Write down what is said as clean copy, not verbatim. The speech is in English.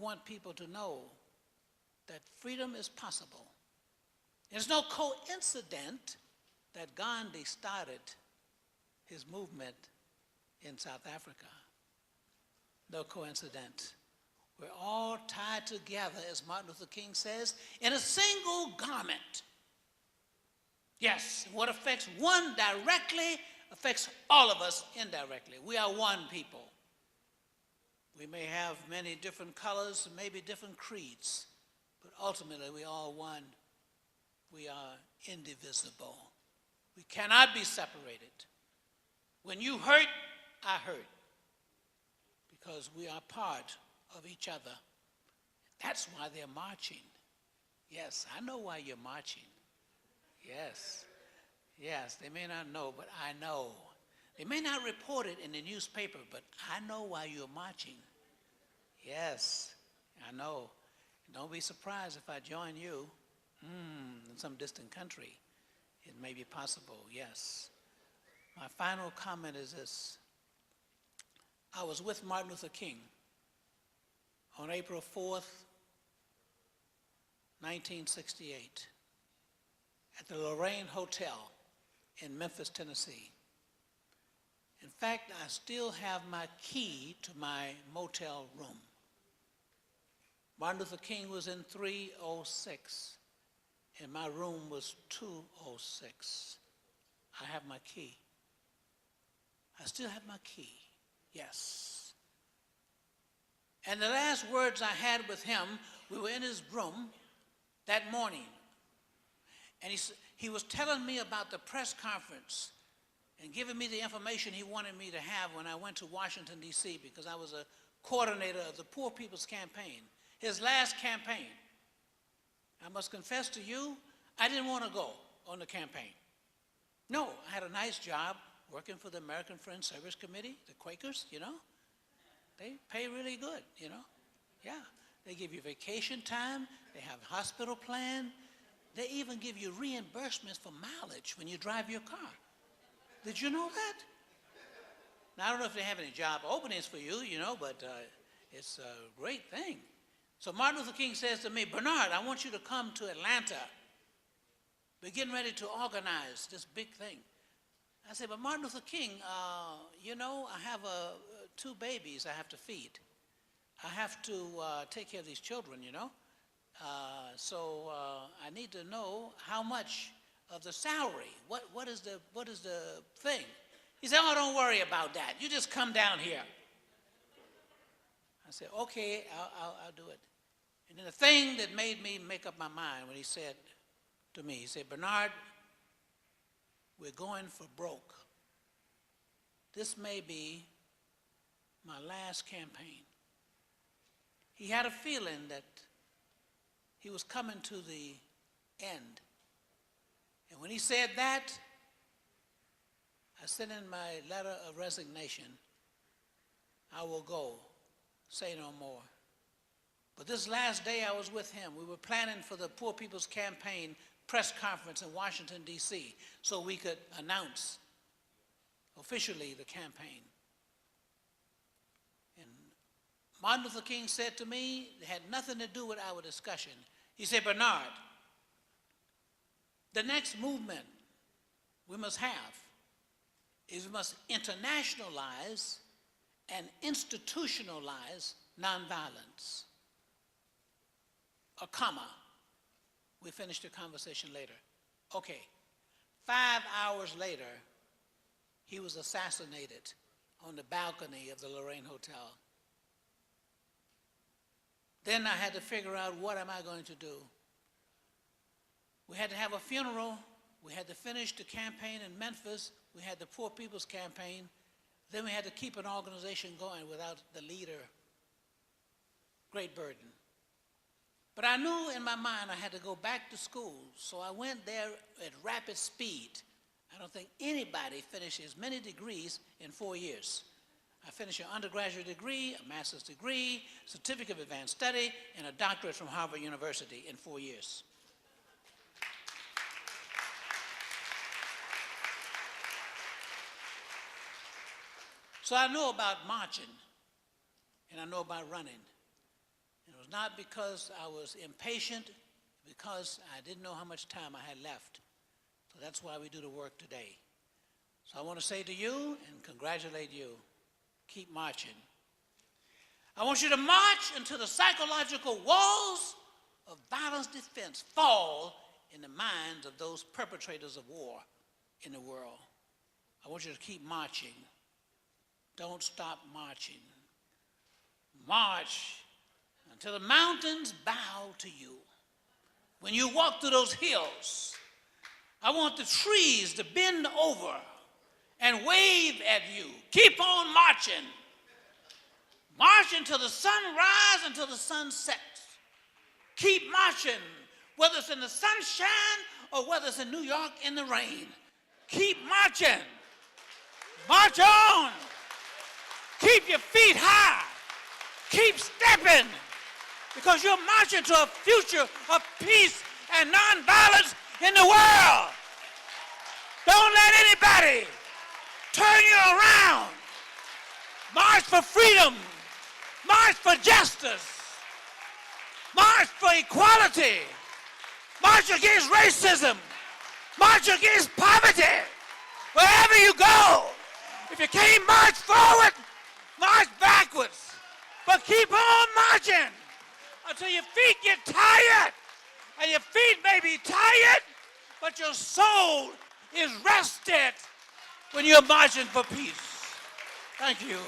want people to know that freedom is possible. It's no coincidence that Gandhi started his movement in South Africa. No coincidence. We're all tied together, as Martin Luther King says, in a single garment. Yes, what affects one directly affects all of us indirectly. We are one people. We may have many different colors, maybe different creeds, but ultimately we are all one. We are indivisible. We cannot be separated. When you hurt, I hurt, because we are part of each other. That's why they're marching. Yes, I know why you're marching. Yes, yes, they may not know, but I know. They may not report it in the newspaper, but I know why you're marching. Yes, I know. Don't be surprised if I join you in some distant country. It may be possible, yes. My final comment is this. I was with Martin Luther King on April 4th, 1968, at the Lorraine Hotel in Memphis, Tennessee. In fact, I still have my key to my motel room. Martin Luther King was in 306, and my room was 206. I have my key. I still have my key, yes. And the last words I had with him, we were in his room that morning, and he was telling me about the press conference and giving me the information he wanted me to have when I went to Washington, D.C., because I was a coordinator of the Poor People's Campaign, his last campaign. I must confess to you, I didn't want to go on the campaign. No, I had a nice job working for the American Friends Service Committee, the Quakers, you know. They pay really good, you know. Yeah, they give you vacation time, they have a hospital plan, they even give you reimbursements for mileage when you drive your car. Did you know that? Now, I don't know if they have any job openings for you, you know, but it's a great thing. So Martin Luther King says to me, Bernard, I want you to come to Atlanta. We're getting ready to organize this big thing. I said, but Martin Luther King, you know, I have two babies I have to feed. I have to take care of these children, you know. So I need to know how much of the salary. What is the thing? He said, oh, don't worry about that. You just come down here. I said, okay, I'll do it. And then the thing that made me make up my mind when he said to me, he said, Bernard, we're going for broke. This may be my last campaign. He had a feeling that he was coming to the end. And when he said that, I sent in my letter of resignation. I will go, say no more. But this last day I was with him. We were planning for the Poor People's Campaign press conference in Washington, D.C., so we could announce officially the campaign. And Martin Luther King said to me, it had nothing to do with our discussion. He said, Bernard, the next movement we must have is we must internationalize and institutionalize nonviolence. A comma. We finished the conversation later. Okay. 5 hours later, he was assassinated on the balcony of the Lorraine Hotel. Then I had to figure out, what am I going to do? We had to have a funeral. We had to finish the campaign in Memphis. We had the Poor People's Campaign. Then we had to keep an organization going without the leader. Great burden. But I knew in my mind I had to go back to school, so I went there at rapid speed. I don't think anybody finishes many degrees in 4 years. I finished an undergraduate degree, a master's degree, certificate of advanced study, and a doctorate from Harvard University in 4 years. So I know about marching, and I know about running. It was not because I was impatient, because I didn't know how much time I had left. So that's why we do the work today. So I want to say to you and congratulate you, keep marching. I want you to march until the psychological walls of violence defense fall in the minds of those perpetrators of war in the world. I want you to keep marching. Don't stop marching. March until the mountains bow to you. When you walk through those hills, I want the trees to bend over and wave at you. Keep on marching. March until the sun rises, until the sun sets. Keep marching, whether it's in the sunshine or whether it's in New York in the rain. Keep marching. March on. Keep your feet high. Keep stepping, because you're marching to a future of peace and nonviolence in the world. Don't let anybody turn you around. March for freedom. March for justice. March for equality. March against racism. March against poverty. Wherever you go, if you can't march forward, march backwards. But keep on marching until your feet get tired. And your feet may be tired, but your soul is rested when you're marching for peace. Thank you.